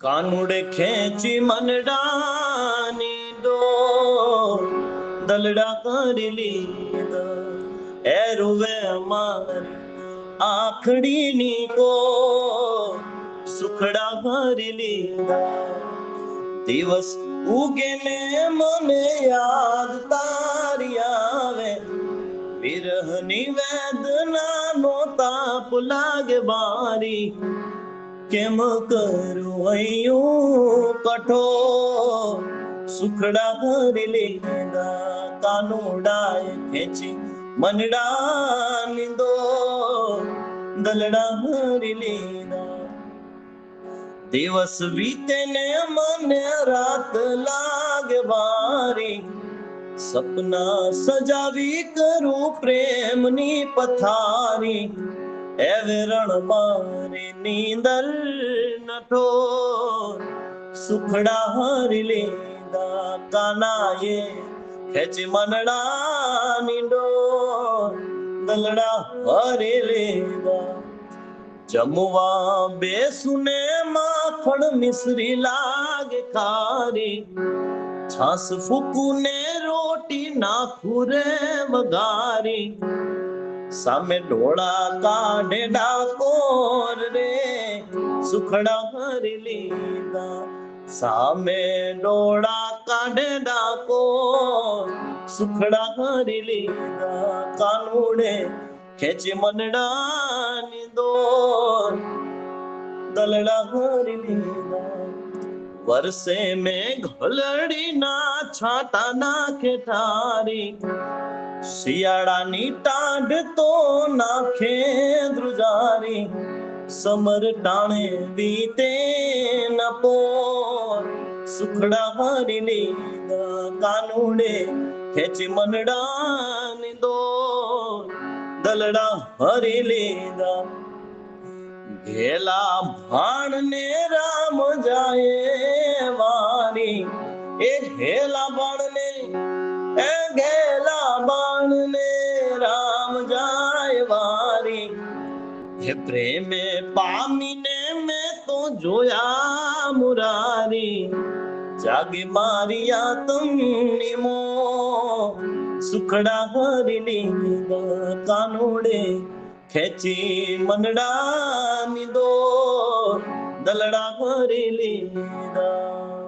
કાનુડે ખેંચી મનડાની દો દલડા કરી લીધા એ રૂવે અમારી આખડીની કો સુખડા ભરી લીધા દિવસ ઉગે ને મને યાદ તારી આવે વિરહની વેદનાનો તાપ લાગે બારી કેમ કરું અહીંયા કઠોર સુખડા ભરી લીધા કાનુડાએ ખેંચી મનડાની દો દલડા ભરી લીધા દિવસ વીતે ને મને રાત લાગે બારી સપના સજાવી કરું પ્રેમની પથારી એ વેરણ મારી નીંદર નઠો સુખડા હરી લીધા કાનાએ ખેંચી મનડાની ડોર દલડા હરી લીધા જમવા બેસુને માખણ મિશ્રી લાગે ખારી છાસ ફૂકુને રોટી નાખું રે વઘારી સામે ડોળા કાઢે ડાકોર રે સુખડા ભરી લીધા સામે ડોળા કાઢે ડાકોર સુખડા ભરી લીધા કાનુડે ખેંચી મનડાની દોર દલડા ભરી લીધા વરસે મેં ઘોલડી ના છાંટા નાખે ઠારી શિયાળાની ટાઢ તો નાખે ધ્રુજારી સમર ટાણે વીતે ન પોર સુખડા ભરી લીધા કાનુડે ખેંચી મનડાની દોર દલડા ભરી લીધા ઘેલા ભાણ ને રામ જાય વારી એ ઘેલા બાણ ને એ ઘેલા બાણ ને રામ જાય વારી હે પ્રેમે પામીને મેં તો જોયા મુરારી જાગે મારી આતમની મો સુખડા ભરી લીધા કાનુડે ખેંચી મનડાની દો દલડા ભરી લીધા